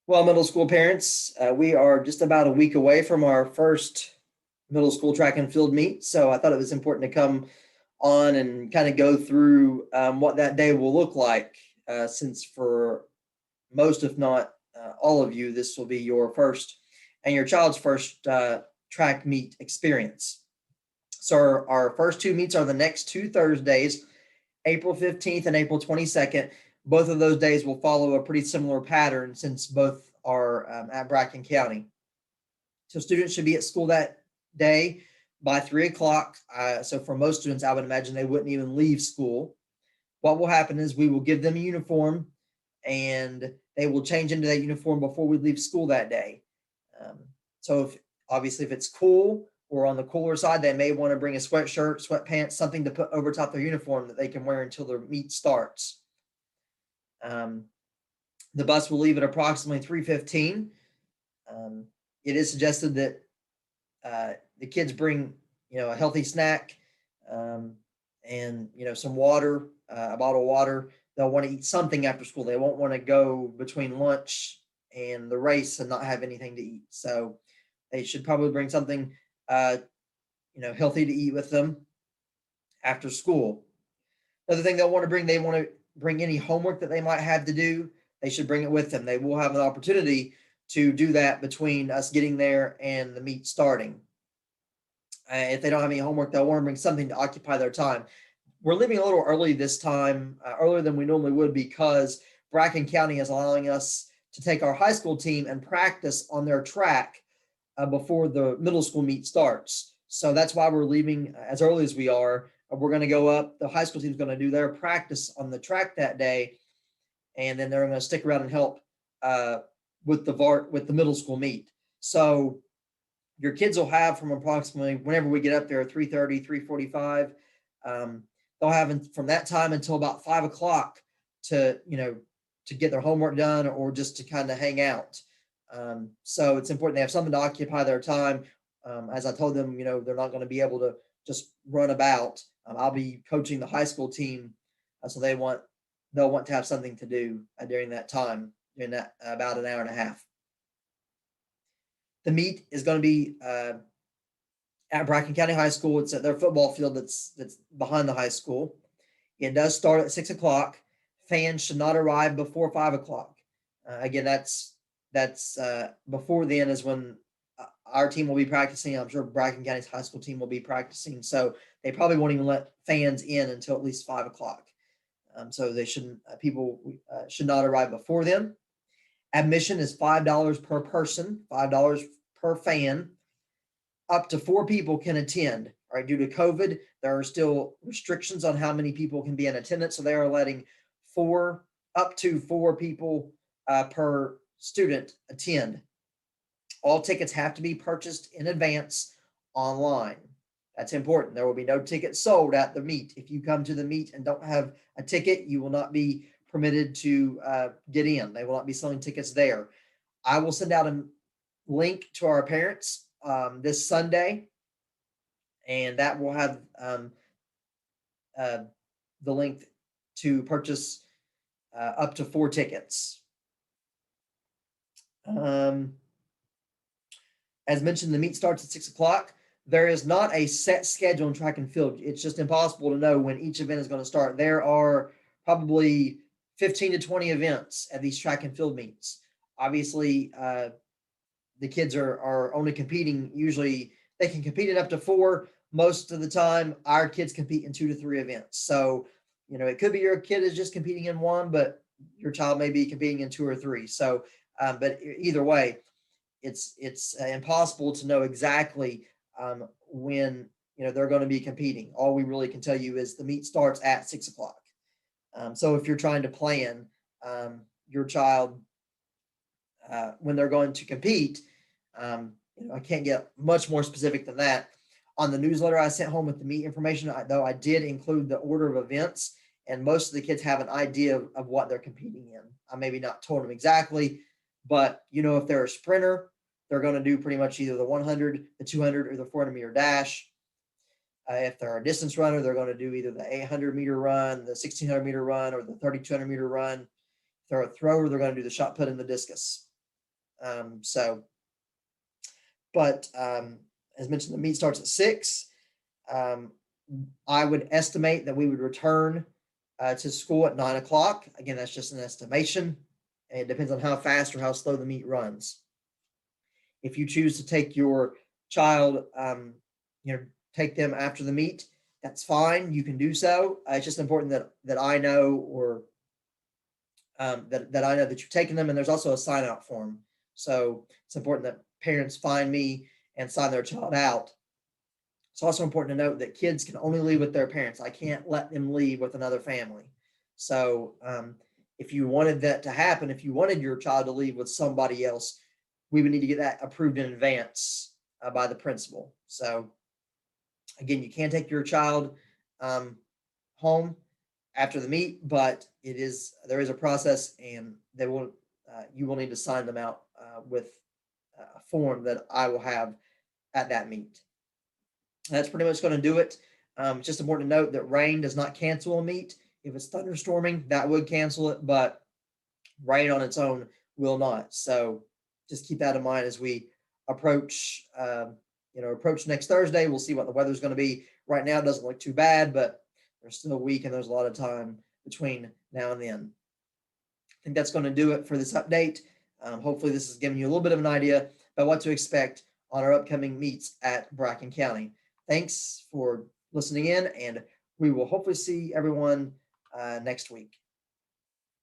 Well, middle school parents, we are just about a week away from our first middle school track and field meet. So I thought it was important to come on and kind of go through what that day will look like, since for most, if not all of you, this will be your first and your child's first track meet experience. So our first two meets are the next two Thursdays, April 15th and April 22nd. Both of those days will follow a pretty similar pattern since both are at Bracken County. So students should be at school that day by 3 o'clock. So for most students, I would imagine they wouldn't even leave school. What will happen is we will give them a uniform and they will change into that uniform before we leave school that day. Um, so obviously if it's cool or on the cooler side, they may want to bring a sweatshirt, sweatpants, something to put over top their uniform that they can wear until the meet starts. Um, the bus will leave at approximately 3:15. Um, it is suggested that the kids bring, a healthy snack, um, and some water, a bottle of water. They'll want to eat something after school. They won't want to go between lunch and the race and not have anything to eat. So they should probably bring something, uh, healthy to eat with them after school. Another thing they'll want to bring, they want to bring any homework that they might have to do. They should bring it with them. They will have an opportunity to do that between us getting there and the meet starting. If they don't have any homework, they'll want to bring something to occupy their time. We're leaving a little early this time, earlier than we normally would, because Bracken County is allowing us to take our high school team and practice on their track before the middle school meet starts. So that's why we're leaving as early as we are. We're going to go up. The high school team is going to do their practice on the track that day, and then they're going to stick around and help uh, with the middle school meet. So your kids will have from approximately whenever we get up there 3:30, 3:45. um, they'll have from that time until about 5 o'clock to to get their homework done or just to kind of hang out. So it's important they have something to occupy their time. As I told them, they're not going to be able to just run about. I'll be coaching the high school team, so they'll want to have something to do during that time, during that about an hour and a half. The meet is going to be at Bracken County High School. It's at their football field that's behind the high school. It does start at 6 o'clock. Fans should not arrive before 5 o'clock. Again, that's before then is when our team will be practicing. I'm sure Bracken County's high school team will be practicing, so they probably won't even let fans in until at least 5 o'clock. So they shouldn't people should not arrive before then. Admission is $5 per person, $5 per fan. Up to four people can attend. All right, due to COVID, there are still restrictions on how many people can be in attendance, so they are letting up to four people per student attend. All tickets have to be purchased in advance online. That's important. There will be no tickets sold at the meet. If you come to the meet and don't have a ticket, you will not be permitted to get in. They will not be selling tickets there. I will send out a link to our parents this Sunday, and that will have uh, the link to purchase up to four tickets. As mentioned, the meet starts at 6 o'clock. There is not a set schedule in track and field. It's just impossible to know when each event is going to start. There are probably 15 to 20 events at these track and field meets. Obviously, the kids are only competing, usually they can compete in up to four. Most of the time our kids compete in 2 to 3 events. So it could be your kid is just competing in one, but your child may be competing in two or three. So but either way, it's impossible to know exactly when they're going to be competing. All we really can tell you is the meet starts at 6 o'clock. So if you're trying to plan your child when they're going to compete, I can't get much more specific than that. On the newsletter I sent home with the meet information, though, I did include the order of events, and most of the kids have an idea of what they're competing in. I maybe not told them exactly, but if they're a sprinter, they're going to do pretty much either the 100, the 200, or the 400-meter dash. If they're a distance runner, they're going to do either the 800-meter run, the 1600-meter run, or the 3200-meter run. If they're a thrower, they're going to do the shot put and the discus. So, but as mentioned, the meet starts at 6. Um, I would estimate that we would return to school at 9 o'clock. Again, that's just an estimation. And it depends on how fast or how slow the meet runs. If you choose to take your child, take them after the meet, that's fine. You can do so. It's just important that I know, or that I know that you've taken them. And there's also a sign out form. So it's important that parents find me and sign their child out. It's also important to note that kids can only leave with their parents. I can't let them leave with another family. So if you wanted that to happen, if you wanted your child to leave with somebody else, we would need to get that approved in advance by the principal. So again, you can take your child home after the meet, but there is a process, and you will need to sign them out with a form that I will have at that meet. That's pretty much going to do it. It's just important to note that rain does not cancel a meet. If it's thunderstorming, that would cancel it, but rain on its own will not. So just keep that in mind as we approach, approach next Thursday. We'll see what the weather's going to be. Right now, it doesn't look too bad, but there's still a week and there's a lot of time between now and then. I think that's going to do it for this update. Hopefully, this has given you a little bit of an idea about what to expect on our upcoming meets at Bracken County. Thanks for listening in, and we will hopefully see everyone next week.